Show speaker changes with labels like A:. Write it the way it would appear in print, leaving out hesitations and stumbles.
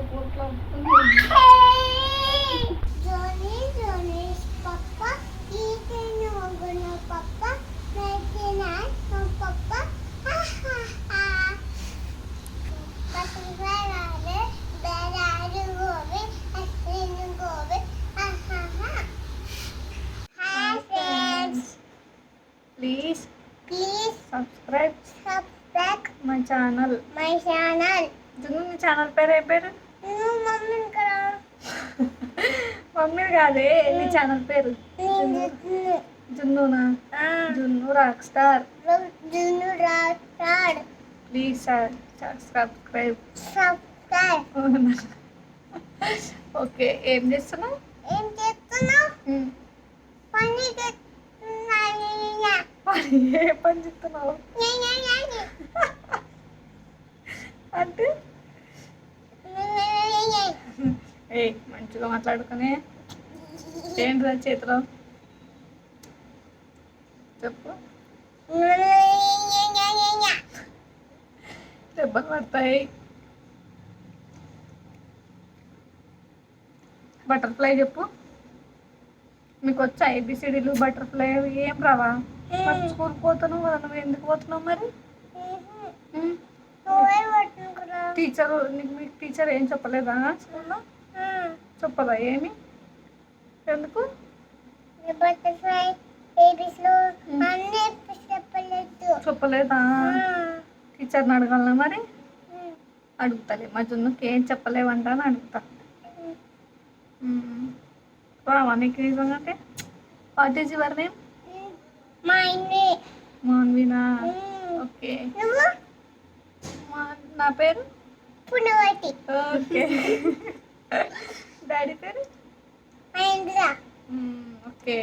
A: Johnny, Johnny's papa eating no papa making us no papa. Ha ha ha. But where are you going? I see you going. Ha ha ha. Hi friends.
B: Please
A: Please
B: subscribe
A: subscribe
B: my channel.
A: my channel.
B: జున్ను నీ channel పేరు ఏ పేరు?
A: No mummy kara.
B: Mummy కాదే నీ channel పేరు జున్నునా? జున్ను rock star.
A: Junu Rastad.
B: Please subscribe.
A: Subscribe.
B: Okay ఏం చేస్తున్నావు?
A: ఏం చేస్తున్నావు? పని చేస్తున్నాను.
B: ఏ పని చేస్తున్నావు అంటే? ఏ మంచిగా మాట్లాడుకునే ఏంటి చేతిలో చెప్పు. దెబ్బలు పడతాయి. బటర్ఫ్లై చెప్పు. మీకు వచ్చా ఏబిసిడీలు బటర్ఫ్లై ఏం రావా? మరి స్కూల్కి పోతున్నావు కదా, నువ్వు ఎందుకు పోతున్నావు మరి? టీచర్ మీకు టీచర్ ఏం చెప్పలేదా స్కూల్లో? చెప్పదా ఏమి? ఎందుకు
A: బటర్ఫ్లై ఏబిసిలు అన్నీ చెప్పలేదు.
B: చెప్పలేదా? టీచర్ని అడగాలనా మరి? అడుగుతాలే మా జున్నుకి ఏం చెప్పలేవంట అని అడుగుతా. రావా నీకు నిజంగా? What is your name? Manvina. Okay నా పేరు
A: పునవతి.
B: ఓకే డాడీ పేరు
A: మహేంద్ర.
B: ఓకే